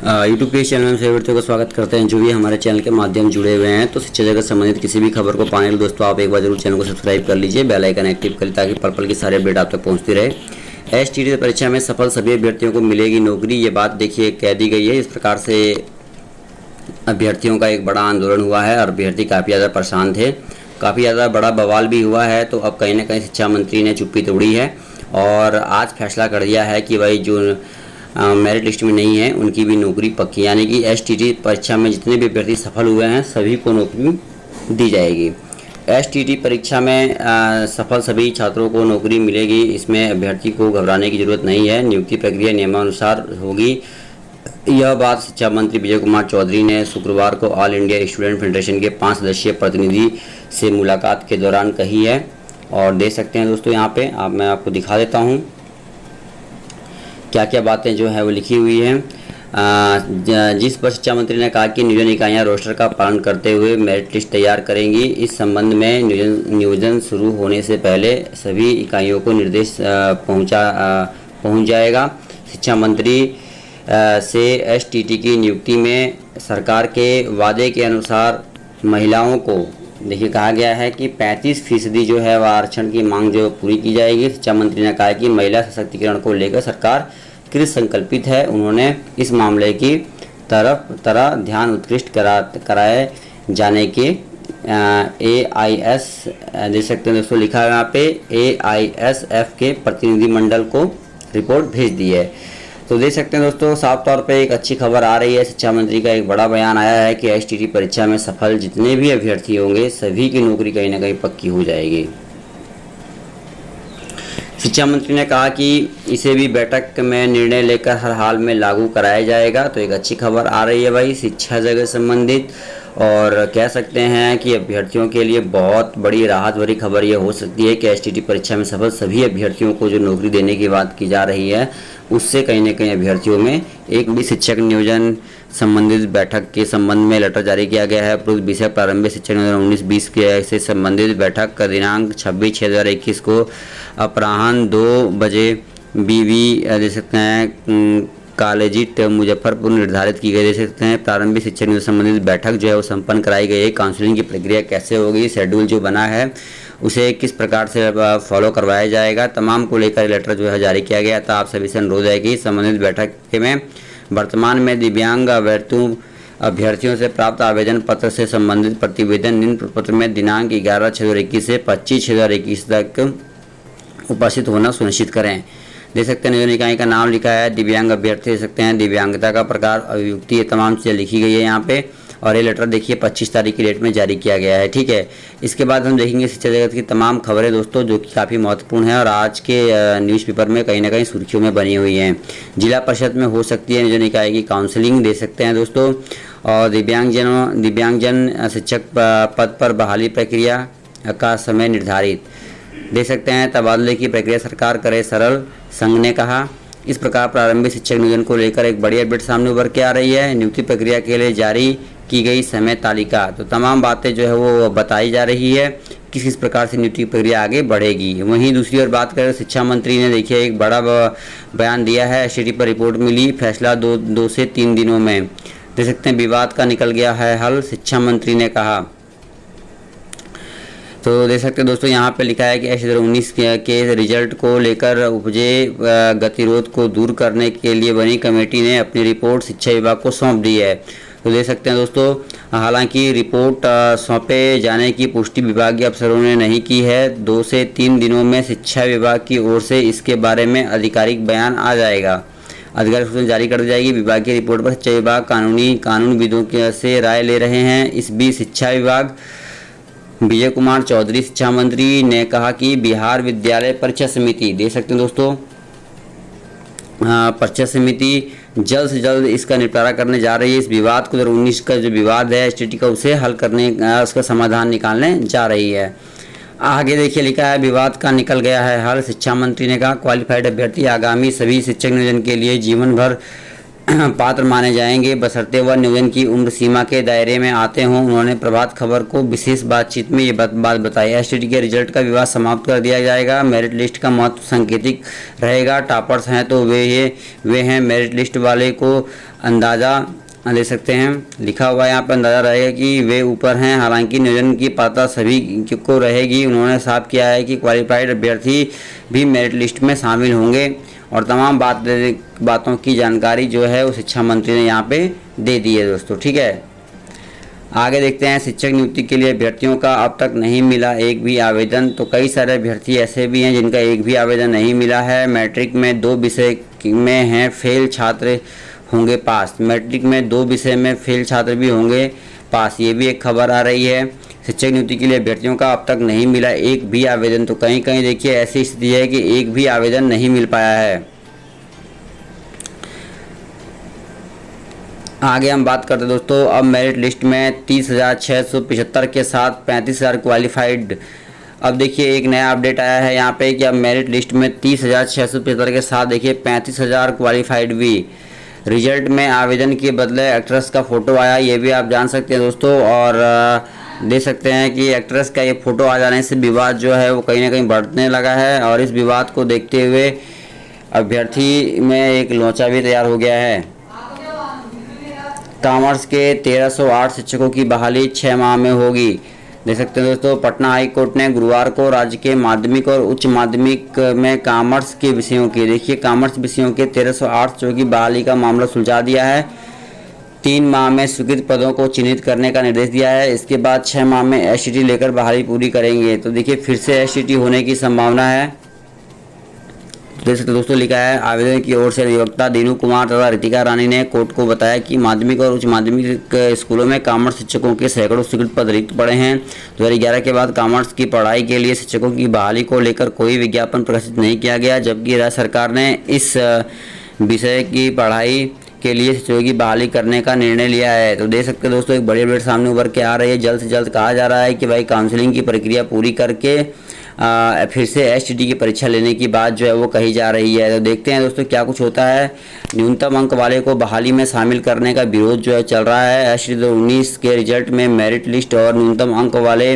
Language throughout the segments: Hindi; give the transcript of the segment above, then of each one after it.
यूट्यूब के चैनल में सभी व्यक्तियों को स्वागत करते हैं जो भी हमारे चैनल के माध्यम जुड़े हुए हैं। तो शिक्षा जगत संबंधित किसी भी खबर को पाने के लिए दोस्तों आप एक बार जरूर चैनल को सब्सक्राइब कर लीजिए, बेल आइकन एक्टिव करें ताकि पल पल की सारी अपडेट आप तक पहुंचती रहे। एसटीटी परीक्षा में सफल सभी अभ्यर्थियों को मिलेगी नौकरी, ये बात देखिए कह दी गई है। इस प्रकार से अभ्यर्थियों का एक बड़ा आंदोलन हुआ है और अभ्यर्थी काफ़ी ज़्यादा परेशान थे, काफ़ी ज़्यादा बड़ा बवाल भी हुआ है। तो अब कहीं ना कहीं शिक्षा मंत्री ने चुप्पी तोड़ी है और आज फैसला कर दिया है कि भाई जो मेरिट लिस्ट में नहीं है उनकी भी नौकरी पक्की, यानी कि एसटीटी परीक्षा में जितने भी अभ्यर्थी सफल हुए हैं सभी को नौकरी दी जाएगी। एसटीटी परीक्षा में सफल सभी छात्रों को नौकरी मिलेगी, इसमें अभ्यर्थी को घबराने की जरूरत नहीं है। नियुक्ति प्रक्रिया नियमानुसार होगी। यह बात शिक्षा मंत्री विजय कुमार चौधरी ने शुक्रवार को ऑल इंडिया स्टूडेंट फेडरेशन के 5 सदस्यीय प्रतिनिधि से मुलाकात के दौरान कही है। और देख सकते हैं दोस्तों यहाँ पे मैं आपको दिखा देता हूँ क्या क्या बातें जो है वो लिखी हुई हैं। जिस पर शिक्षा मंत्री ने कहा कि नियोजन इकाइयाँ रोस्टर का पालन करते हुए मेरिट लिस्ट तैयार करेंगी। इस संबंध में नियोजन शुरू होने से पहले सभी इकाइयों को निर्देश पहुंच जाएगा। शिक्षा मंत्री से एसटीटी की नियुक्ति में सरकार के वादे के अनुसार महिलाओं को देखिए कहा गया है कि 35% जो है वह आरक्षण की मांग जो पूरी की जाएगी। शिक्षा मंत्री ने कहा कि महिला सशक्तिकरण को लेकर सरकार कृत संकल्पित है। उन्होंने इस मामले की तरह ध्यान उत्कृष्ट कराए जाने के AIS देख सकते हैं दोस्तों, लिखा है यहाँ पे AISF के प्रतिनिधिमंडल को रिपोर्ट भेज दी है। तो देख सकते हैं दोस्तों साफ तौर पे एक अच्छी खबर आ रही है। शिक्षा मंत्री का एक बड़ा बयान आया है कि एसटीटी परीक्षा में सफल जितने भी अभ्यर्थी होंगे सभी की नौकरी कहीं ना कहीं पक्की हो जाएगी। शिक्षा मंत्री ने कहा कि इसे भी बैठक में निर्णय लेकर हर हाल में लागू कराया जाएगा। तो एक अच्छी खबर आ रही है भाई शिक्षा जगत संबंधित, और कह सकते हैं कि अभ्यर्थियों के लिए बहुत बड़ी राहत भरी खबर ये हो सकती है कि एसटीटी परीक्षा में सफल सभी अभ्यर्थियों को जो नौकरी देने की बात की जा रही है उससे कहीं न कहीं अभ्यर्थियों में एक भी शिक्षक नियोजन संबंधित बैठक के संबंध में लेटर जारी किया गया है। पूर्व विषय प्रारंभिक शिक्षा नियोजन 19-20 के से संबंधित बैठक का दिनांक 26/6/2021 को अपराह्न 2 बजे दे सकते हैं कॉलेजिट मुजफ्फरपुर निर्धारित की गई। दे सकते हैं प्रारंभिक शिक्षा नियोजन संबंधित बैठक जो है वो संपन्न कराई गई है। काउंसलिंग की प्रक्रिया कैसे होगी, शेड्यूल जो बना है उसे किस प्रकार से फॉलो करवाया जाएगा, तमाम को लेकर लेटर जो है जारी किया गया था। आप सभी से अनुरोध है कि संबंधित बैठक में वर्तमान में दिव्यांग अभ्यर्थियों से प्राप्त आवेदन पत्र से संबंधित प्रतिवेदन निम्न प्रपत्र में दिनांक 11/6/2021 से 25/6/2021 तक उपस्थित होना सुनिश्चित करें। देख सकते हैं नियोजन इकाई का नाम लिखा है, दिव्यांग अभ्यर्थी देख सकते हैं, दिव्यांगता का प्रकार, अभियुक्ति, ये तमाम चीज़ें लिखी गई है यहाँ पे। और ये लेटर देखिए 25 तारीख की डेट में जारी किया गया है। ठीक है, इसके बाद हम देखेंगे शिक्षा जगत की तमाम खबरें दोस्तों जो कि काफ़ी महत्वपूर्ण है और आज के न्यूज़पेपर में कहीं ना कहीं सुर्खियों में बनी हुई हैं। जिला परिषद में हो सकती है नियोजन इकाई की काउंसलिंग देख सकते हैं दोस्तों। और दिव्यांगजन शिक्षक पद पर बहाली प्रक्रिया का समय निर्धारित देख सकते हैं। तबादले की प्रक्रिया सरकार करे सरल, संघ ने कहा। इस प्रकार प्रारंभिक शिक्षक नियोजन को लेकर एक बड़ी अपडेट सामने उभर के आ रही है। नियुक्ति प्रक्रिया के लिए जारी की गई समय तालिका, तो तमाम बातें जो है वो बताई जा रही है किस किस प्रकार से नियुक्ति प्रक्रिया आगे बढ़ेगी। वहीं दूसरी ओर बात करें शिक्षा मंत्री ने देखिए एक बड़ा बयान दिया है। एसटीटी पर रिपोर्ट मिली, फैसला 2 से 3 दिनों में देख सकते हैं विवाद का निकल गया है हल, शिक्षा मंत्री ने कहा। तो देख सकते हैं दोस्तों यहाँ पे लिखा है कि 2019 के रिजल्ट को लेकर उपजे गतिरोध को दूर करने के लिए बनी कमेटी ने अपनी रिपोर्ट शिक्षा विभाग को सौंप दी है। तो देख सकते हैं दोस्तों हालांकि रिपोर्ट सौंपे जाने की पुष्टि विभागीय अफसरों ने नहीं की है। 2 से 3 दिनों में शिक्षा विभाग की ओर से इसके बारे में आधिकारिक बयान आ जाएगा, आधिकारिक सूचना जारी कर दी जाएगी। विभाग की रिपोर्ट पर शिक्षा विभाग कानूनविदों से राय ले रहे हैं। इस बीच शिक्षा विभाग विजय कुमार चौधरी शिक्षा मंत्री ने कहा कि बिहार विद्यालय परीक्षा समिति देख सकते हैं दोस्तों परीक्षा समिति जल्द से जल्द इसका निपटारा करने जा रही है। इस विवाद को 2019 का जो विवाद है एसटीटी का उसे हल करने उसका समाधान निकालने जा रही है। आगे देखिए लिखा है विवाद का निकल गया है हल, शिक्षा मंत्री ने कहा क्वालिफाइड अभ्यर्थी आगामी सभी शिक्षक नियोजन के लिए जीवन भर पात्र माने जाएंगे बशर्ते वह नियोजन की उम्र सीमा के दायरे में आते हों। उन्होंने प्रभात खबर को विशेष बातचीत में ये बात बताई। एसटीटी के रिजल्ट का विवाद समाप्त कर दिया जाएगा। मेरिट लिस्ट का महत्व सांकेतिक रहेगा। टॉपर्स हैं तो वे हैं। मेरिट लिस्ट वाले को अंदाज़ा ले सकते हैं, लिखा हुआ यहाँ पर अंदाज़ा रहेगा कि वे ऊपर हैं। हालांकि नियोजन की पात्रता सभी को रहेगी। उन्होंने साफ किया है कि क्वालिफाइड अभ्यर्थी भी मेरिट लिस्ट में शामिल होंगे और तमाम बातों की जानकारी जो है वो शिक्षा मंत्री ने यहाँ पे दे दी है दोस्तों। ठीक है, आगे देखते हैं। शिक्षक नियुक्ति के लिए अभ्यर्थियों का अब तक नहीं मिला एक भी आवेदन। तो कई सारे अभ्यर्थी ऐसे भी हैं जिनका एक भी आवेदन नहीं मिला है। मैट्रिक में 2 विषय में हैं फेल छात्र होंगे पास। मैट्रिक में 2 विषय में फेल छात्र भी होंगे पास, ये भी एक खबर आ रही है। शिक्षक नियुक्ति के लिए अभ्यर्थियों का अब तक नहीं मिला एक भी आवेदन। तो कहीं कहीं देखिए ऐसी स्थिति है कि एक भी आवेदन नहीं मिल पाया है। आगे हम बात करते हैं दोस्तों। अब मेरिट लिस्ट में 30,675 के साथ 35,000 क्वालिफाइड। अब देखिए एक नया अपडेट आया है यहाँ पे कि अब मेरिट लिस्ट में 30,675 के साथ देखिए 35,000 क्वालिफाइड भी। रिजल्ट में आवेदन के बदले एक्ट्रेस का फ़ोटो आया, ये भी आप जान सकते हैं दोस्तों। और देख सकते हैं कि एक्ट्रेस का ये फ़ोटो आ जाने से विवाद जो है वो कहीं ना कहीं बढ़ने लगा है और इस विवाद को देखते हुए अभ्यर्थी में एक लोचा भी तैयार हो गया है। कॉमर्स के 1308 शिक्षकों की बहाली 6 माह में होगी। देख सकते हैं दोस्तों, पटना हाई कोर्ट ने गुरुवार को राज्य के माध्यमिक और उच्च माध्यमिक में कॉमर्स के विषयों की देखिए कॉमर्स विषयों के 1308 शिक्षकों की बहाली का मामला सुलझा दिया है। 3 माह में स्वीकृत पदों को चिन्हित करने का निर्देश दिया है। इसके बाद 6 माह में एसटीटी लेकर बहाली पूरी करेंगे। तो देखिए फिर से एसटीटी होने की संभावना है। देख सकते दोस्तों, लिखा है आवेदन की ओर से अधिवक्ता दीनू कुमार तथा रितिका रानी ने कोर्ट को बताया कि माध्यमिक और उच्च माध्यमिक स्कूलों में कॉमर्स शिक्षकों के सैकड़ों स्वीकृत पद रिक्त पड़े हैं। 2011 के बाद कॉमर्स की पढ़ाई के लिए शिक्षकों की बहाली को लेकर कोई विज्ञापन प्रकाशित नहीं किया गया, जबकि राज्य सरकार ने इस विषय की पढ़ाई के लिए शिक्षकों की बहाली करने का निर्णय लिया है। तो देख सकते हैं दोस्तों, एक बड़ी अपडेट सामने उभर के आ रही है। जल्द से जल्द कहा जा रहा है कि भाई काउंसलिंग की प्रक्रिया पूरी करके फिर से एसटीटी की परीक्षा लेने की बात जो है वो कही जा रही है। तो देखते हैं दोस्तों क्या कुछ होता है। न्यूनतम अंक वाले को बहाली में शामिल करने का विरोध जो है चल रहा है। एसटीटी 2019 के रिजल्ट में मेरिट लिस्ट और न्यूनतम अंक वाले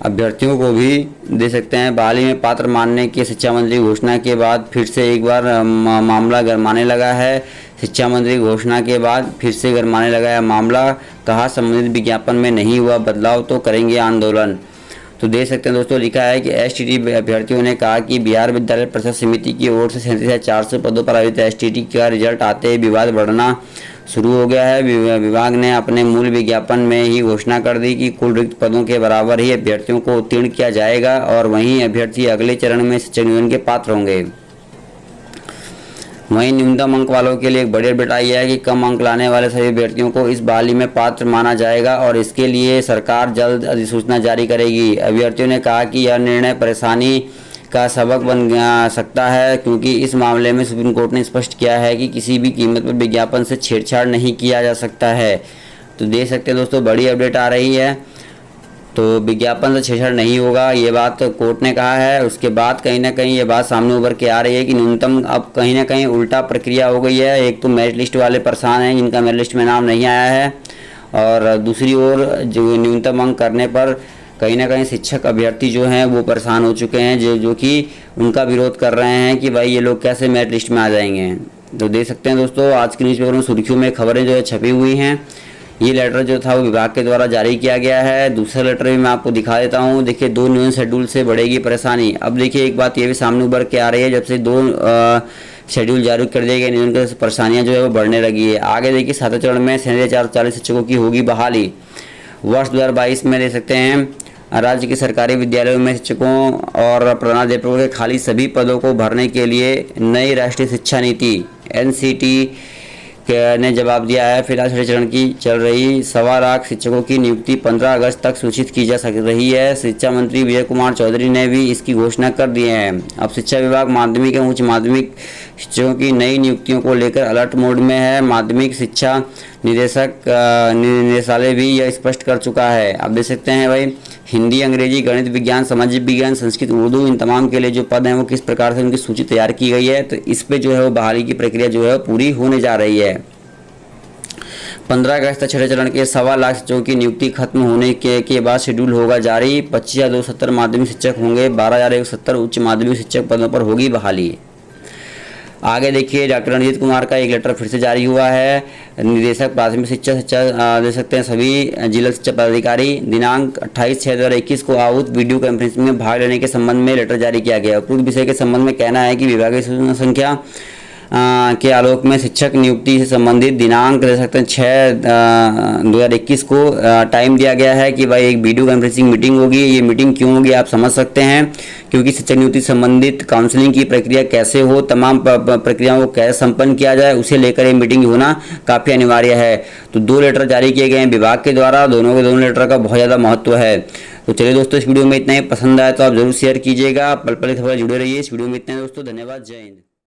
अभ्यर्थियों को भी दे सकते हैं बहाली में पात्र मानने की शिक्षा मंत्री घोषणा के बाद फिर से एक बार मामला गरमाने लगा है। शिक्षा मंत्री घोषणा के बाद फिर से गरमाने लगा है मामला। कहा संबंधित विज्ञापन में नहीं हुआ बदलाव तो करेंगे आंदोलन। तो देख सकते हैं दोस्तों, लिखा है कि एसटीटी अभ्यर्थियों ने कहा कि बिहार विद्यालय परिषद समिति की ओर से 37,400 पदों पर आयोजित एसटीटी का रिजल्ट आते ही विवाद बढ़ना शुरू हो गया है। विभाग ने अपने मूल विज्ञापन में ही घोषणा कर दी कि कुल रिक्त पदों के बराबर ही अभ्यर्थियों को उत्तीर्ण किया जाएगा और वहीं अभ्यर्थी अगले चरण में शिक्षक नियोजन के पात्र होंगे। वहीं न्यूनतम अंक वालों के लिए एक बड़ी अपडेट आई है कि कम अंक लाने वाले सभी अभ्यर्थियों को इस बहाली में पात्र माना जाएगा और इसके लिए सरकार जल्द अधिसूचना जारी करेगी। अभ्यर्थियों ने कहा कि यह निर्णय परेशानी का सबक बन सकता है क्योंकि इस मामले में सुप्रीम कोर्ट ने स्पष्ट किया है कि किसी भी कीमत पर विज्ञापन से छेड़छाड़ नहीं किया जा सकता है। तो देख सकते हैं दोस्तों, बड़ी अपडेट आ रही है। तो विज्ञापन से छेड़छाड़ नहीं होगा, ये बात कोर्ट ने कहा है। उसके बाद कहीं ना कहीं ये बात सामने उभर के आ रही है कि न्यूनतम अब कहीं ना कहीं उल्टा प्रक्रिया हो गई है। एक तो मेरिट लिस्ट वाले परेशान हैं जिनका मेरिट लिस्ट में नाम नहीं आया है और दूसरी ओर जो न्यूनतम अंक करने पर कहीं ना कहीं शिक्षक अभ्यर्थी जो हैं वो परेशान हो चुके हैं, जो कि उनका विरोध कर रहे हैं कि भाई ये लोग कैसे मेरिट लिस्ट में आ जाएंगे। तो देख सकते हैं दोस्तों, आज की न्यूज़पेपर में सुर्खियों में खबरें जो है छपी हुई हैं। ये लेटर जो था वो विभाग के द्वारा जारी किया गया है। दूसरा लेटर भी मैं आपको दिखा देता हूँ। देखिए 2 नियोजन शेड्यूल से बढ़ेगी परेशानी। अब देखिए एक बात ये भी सामने उभर के आ रही है, जब से 2 शेड्यूल जारी कर दिए गए नियोजन की परेशानियाँ जो है वो बढ़ने लगी है। आगे देखिए 7वें चरण में 3740 शिक्षकों की होगी बहाली। वर्ष 2022 में देख सकते हैं राज्य के सरकारी विद्यालयों में शिक्षकों और प्रधानाध्यापकों के खाली सभी पदों को भरने के लिए नई राष्ट्रीय शिक्षा नीति एनसीटी ने जवाब दिया है। फिलहाल 6 चरण की चल रही 1.25 लाख शिक्षकों की नियुक्ति 15 अगस्त तक सूचित की जा रही है। शिक्षा मंत्री विजय कुमार चौधरी ने भी इसकी घोषणा कर दी है। अब शिक्षा विभाग माध्यमिक एवं उच्च माध्यमिक शिक्षकों की नई नियुक्तियों को लेकर अलर्ट मोड में है। माध्यमिक शिक्षा निदेशालय भी यह स्पष्ट कर चुका है। आप देख सकते हैं भाई, हिंदी, अंग्रेजी, गणित, विज्ञान, सामाजिक विज्ञान, संस्कृत, उर्दू, इन तमाम के लिए जो पद हैं वो किस प्रकार से उनकी सूची तैयार की गई है। तो इस पे जो है वो बहाली की प्रक्रिया जो है पूरी होने जा रही है। 15 अगस्त तक छठे चरण के 1.25 लाख शिक्षकों की नियुक्ति खत्म होने के बाद शेड्यूल होगा जारी। 25,270 माध्यमिक शिक्षक होंगे, 12,170 उच्च माध्यमिक शिक्षक पदों पर होगी बहाली। आगे देखिए, डॉक्टर रणजीत कुमार का एक लेटर फिर से जारी हुआ है। निदेशक प्राथमिक शिक्षा दे सकते हैं सभी जिला शिक्षा पदाधिकारी। दिनांक 28/6/2021 को आहूत वीडियो कॉन्फ्रेंसिंग में भाग लेने के संबंध में लेटर जारी किया गया। उपयुक्त विषय के संबंध में कहना है कि विभागीय संख्या के आलोक में शिक्षक नियुक्ति से संबंधित दिनांक दे सकते हैं 6/2021 को टाइम दिया गया है कि भाई एक वीडियो कॉन्फ्रेंसिंग मीटिंग होगी। ये मीटिंग क्यों होगी आप समझ सकते हैं, क्योंकि शिक्षक नियुक्ति संबंधित काउंसलिंग की प्रक्रिया कैसे हो, तमाम प्रक्रियाओं को कैसे संपन्न किया जाए, उसे लेकर ये मीटिंग होना काफ़ी अनिवार्य है। तो 2 लेटर जारी किए गए हैं विभाग के द्वारा, दोनों के दोनों लेटर का बहुत ज़्यादा महत्व है। तो चलिए दोस्तों, इस वीडियो में इतना ही। पसंद आया तो आप जरूर शेयर कीजिएगा। पल पल खबर जुड़े रहिए। इस वीडियो में इतना है दोस्तों, धन्यवाद, जय हिंद।